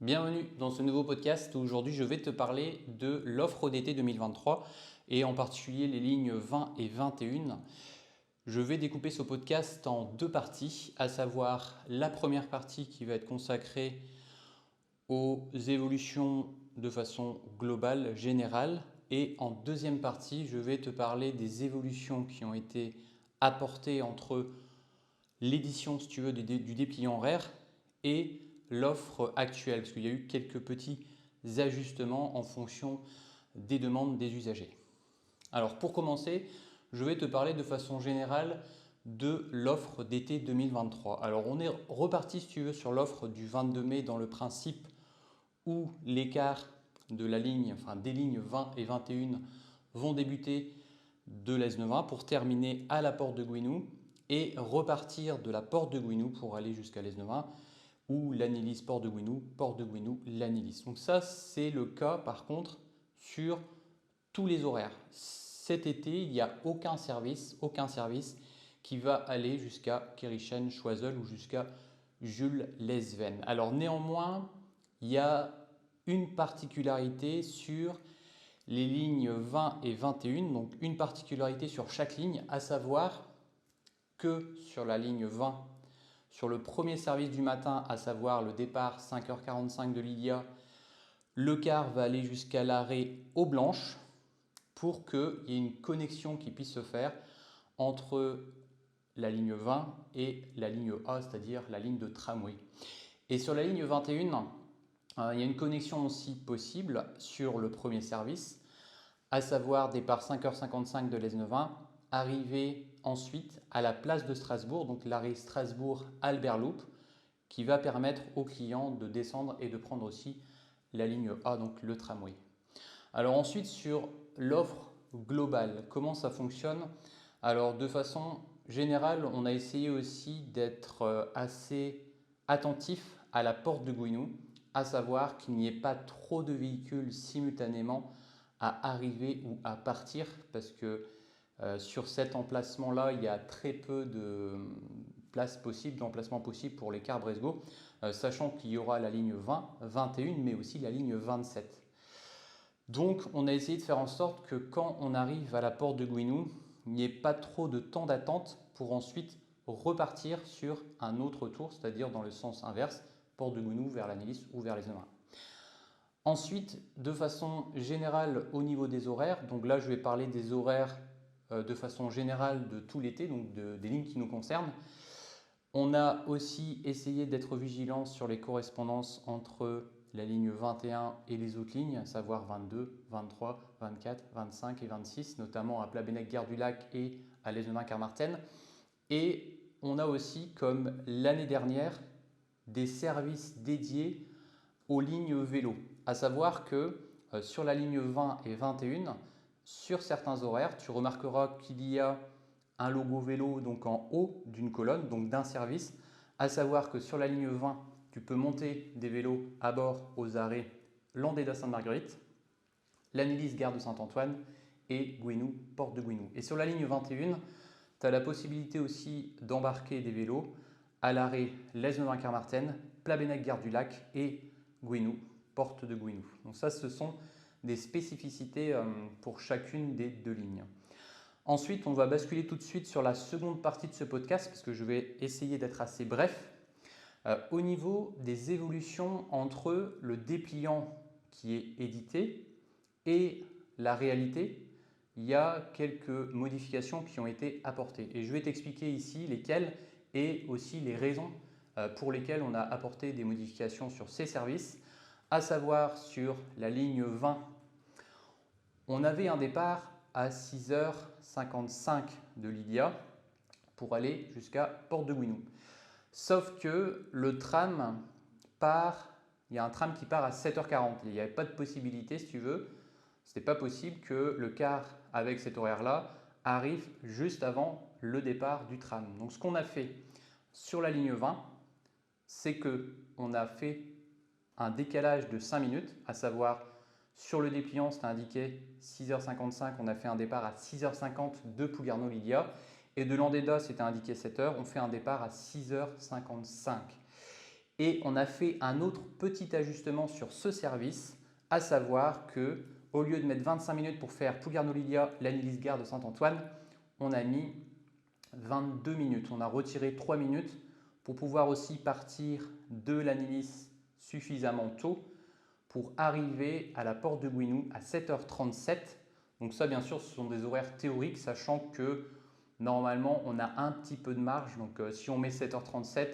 Bienvenue dans ce nouveau podcast où aujourd'hui je vais te parler de l'offre d'été 2023 et en particulier les lignes 20 et 21. Je vais découper ce podcast en deux parties, à savoir la première partie qui va être consacrée aux évolutions de façon globale, générale, et en deuxième partie je vais te parler des évolutions qui ont été apportées entre l'édition, si tu veux, du dépliant horaire et l'offre actuelle, parce qu'il y a eu quelques petits ajustements en fonction des demandes des usagers. Alors pour commencer, je vais te parler de façon générale de l'offre d'été 2023. Alors on est reparti, si tu veux, sur l'offre du 22 mai dans le principe où l'écart de la ligne, enfin des lignes 20 et 21 vont débuter de l'Aisne-20 pour terminer à la porte de Gouinou et repartir de la porte de Gouinou pour aller jusqu'à l'Aisne-20 ou l'Anilis porte de Gouinou, l'Anilis. Donc ça c'est le cas par contre sur tous les horaires. Cet été il n'y a aucun service qui va aller jusqu'à Kerichen, Choiseul ou jusqu'à Jules Lesven. Alors néanmoins il y a une particularité sur les lignes 20 et 21, donc une particularité sur chaque ligne, à savoir que sur la ligne 20, sur le premier service du matin, à savoir le départ 5h45 de Lydia, le car va aller jusqu'à l'arrêt Eau Blanche pour qu'il y ait une connexion qui puisse se faire entre la ligne 20 et la ligne A, c'est-à-dire la ligne de tramway. Et sur la ligne 21, il y a une connexion aussi possible sur le premier service, à savoir départ 5h55 de l'Aisne-20, arrivée ensuite à la place de Strasbourg, donc l'arrêt Strasbourg-Albert-Loop, qui va permettre aux clients de descendre et de prendre aussi la ligne A, donc le tramway. Alors ensuite sur l'offre globale, comment ça fonctionne? Alors de façon générale, on a essayé aussi d'être assez attentif à la porte de Gouinou, à savoir qu'il n'y ait pas trop de véhicules simultanément à arriver ou à partir, parce que sur cet emplacement-là, il y a très peu de places possibles, d'emplacements possibles pour les cars Bresgo, sachant qu'il y aura la ligne 20, 21, mais aussi la ligne 27. Donc on a essayé de faire en sorte que quand on arrive à la porte de Gouinou, il n'y ait pas trop de temps d'attente pour ensuite repartir sur un autre tour, c'est-à-dire dans le sens inverse, porte de Gouinou vers l'Anilis ou vers les Emins. Ensuite, de façon générale au niveau des horaires, donc là je vais parler des horaires de façon générale de tout l'été, donc des lignes qui nous concernent. On a aussi essayé d'être vigilant sur les correspondances entre la ligne 21 et les autres lignes, à savoir 22, 23, 24, 25 et 26, notamment à Plabennec-Gare du Lac et à Lesnenin-Carmarthen. Et on a aussi, comme l'année dernière, des services dédiés aux lignes vélo. À savoir que sur la ligne 20 et 21, sur certains horaires, tu remarqueras qu'il y a un logo vélo donc en haut d'une colonne, donc d'un service. À savoir que sur la ligne 20, tu peux monter des vélos à bord aux arrêts Landéda Sainte-Marguerite, l'Anilis Gare de Saint-Antoine et Gouinou, porte de Gouinou. Et sur la ligne 21, tu as la possibilité aussi d'embarquer des vélos à l'arrêt Lesnenin-Carmarthen, Plabennec Gare du Lac et Gouinou, porte de Gouinou. Donc ça, ce sont des spécificités pour chacune des deux lignes. Ensuite, on va basculer tout de suite sur la seconde partie de ce podcast parce que je vais essayer d'être assez bref. Au niveau des évolutions entre le dépliant qui est édité et la réalité, il y a quelques modifications qui ont été apportées. Et je vais t'expliquer ici lesquelles et aussi les raisons pour lesquelles on a apporté des modifications sur ces services, à savoir sur la ligne 20. On avait un départ à 6h55 de Lydia pour aller jusqu'à Porte de Gouinou. Sauf que le tram part, il y a un tram qui part à 7h40. Il n'y avait pas de possibilité, si tu veux, ce n'était pas possible que le car avec cet horaire-là arrive juste avant le départ du tram. Donc ce qu'on a fait sur la ligne 20, c'est qu'on a fait un décalage de 5 minutes, à savoir sur le dépliant, c'était indiqué 6h55, on a fait un départ à 6h50 de Pougarneau-Lydia. Et de Landéda, c'était indiqué 7h, on fait un départ à 6h55. Et on a fait un autre petit ajustement sur ce service, à savoir que au lieu de mettre 25 minutes pour faire Plougarneau-Lilia, Lannilis-Gare de Saint-Antoine, on a mis 22 minutes. On a retiré 3 minutes pour pouvoir aussi partir de Lannilis suffisamment tôt pour arriver à la porte de Gouinou à 7h37. Donc ça, bien sûr, ce sont des horaires théoriques, sachant que normalement, on a un petit peu de marge. Donc si on met 7h37,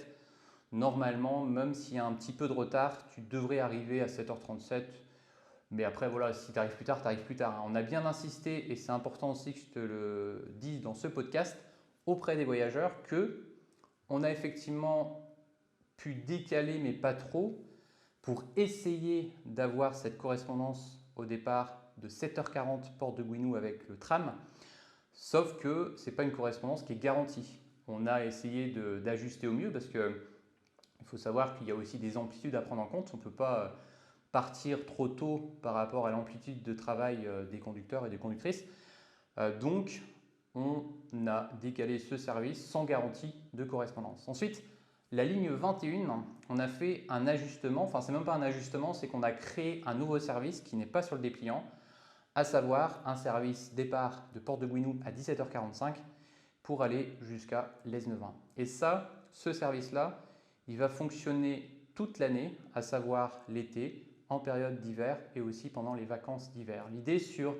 normalement, même s'il y a un petit peu de retard, tu devrais arriver à 7h37. Mais après, voilà, si tu arrives plus tard, tu arrives plus tard. On a bien insisté, et c'est important aussi que je te le dise dans ce podcast, auprès des voyageurs, que on a effectivement pu décaler, mais pas trop, pour essayer d'avoir cette correspondance au départ de 7h40 porte de Gouinou avec le tram, sauf que ce n'est pas une correspondance qui est garantie. On a essayé d'ajuster au mieux parce qu'il faut savoir qu'il y a aussi des amplitudes à prendre en compte. On ne peut pas partir trop tôt par rapport à l'amplitude de travail des conducteurs et des conductrices. Donc, on a décalé ce service sans garantie de correspondance. Ensuite, la ligne 21, on a fait un ajustement, enfin c'est même pas un ajustement, c'est qu'on a créé un nouveau service qui n'est pas sur le dépliant, à savoir un service départ de Porte de Gouinou à 17h45 pour aller jusqu'à l'Esnevin. Et ça, ce service-là, il va fonctionner toute l'année, à savoir l'été, en période d'hiver et aussi pendant les vacances d'hiver. L'idée sur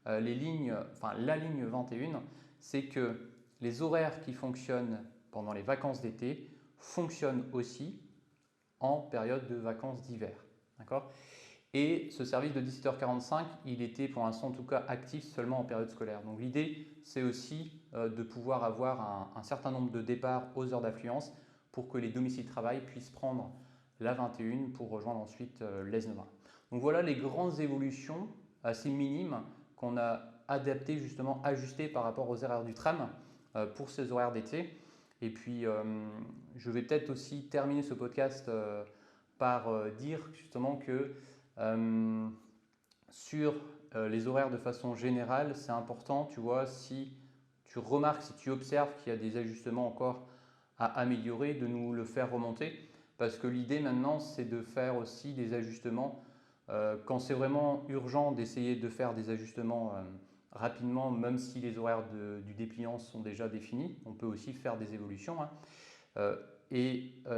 la ligne 21, c'est que les horaires qui fonctionnent pendant les vacances d'été fonctionnent aussi en période de vacances d'hiver. D'accord ? Et ce service de 17h45, il était pour l'instant en tout cas actif seulement en période scolaire. Donc l'idée, c'est aussi de pouvoir avoir un certain nombre de départs aux heures d'affluence pour que les domiciles de travail puissent prendre la 21 pour rejoindre ensuite l'Esnevin. Donc voilà les grandes évolutions assez minimes qu'on a adaptées, justement ajustées par rapport aux horaires du tram pour ces horaires d'été. Et puis je vais peut-être aussi terminer ce podcast par dire justement que sur les horaires de façon générale, c'est important, tu vois, si tu remarques, si tu observes qu'il y a des ajustements encore à améliorer, de nous le faire remonter. Parce que l'idée maintenant, c'est de faire aussi des ajustements quand c'est vraiment urgent d'essayer de faire des ajustements rapidement, même si les horaires du dépliant sont déjà définis. On peut aussi faire des évolutions.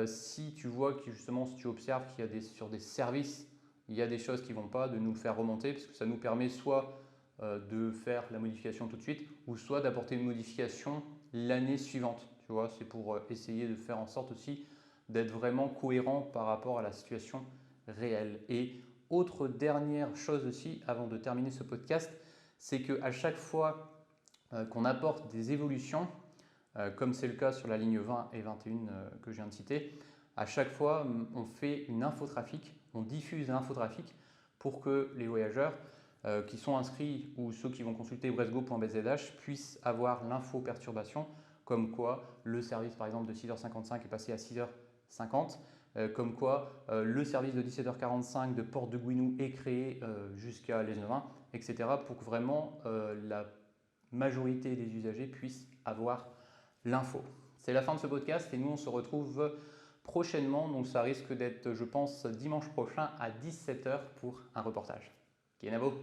Si tu vois que justement, si tu observes qu'il y a sur des services, il y a des choses qui ne vont pas, de nous le faire remonter, parce que ça nous permet soit de faire la modification tout de suite, ou soit d'apporter une modification l'année suivante. Tu vois, c'est pour essayer de faire en sorte aussi d'être vraiment cohérent par rapport à la situation réelle. Et autre dernière chose aussi, avant de terminer ce podcast, c'est qu'à chaque fois qu'on apporte des évolutions, comme c'est le cas sur la ligne 20 et 21 que je viens de citer, à chaque fois on fait une infotrafic, on diffuse un infotrafic pour que les voyageurs qui sont inscrits ou ceux qui vont consulter brestgo.bzh puissent avoir l'info perturbation, comme quoi le service par exemple de 6h55 est passé à 6h50, comme quoi le service de 17h45 de Porte de Gouinou est créé jusqu'à l'Esnevin, etc. pour que vraiment la majorité des usagers puissent avoir l'info. C'est la fin de ce podcast et nous on se retrouve prochainement, donc ça risque d'être je pense dimanche prochain à 17h pour un reportage. Kienavo.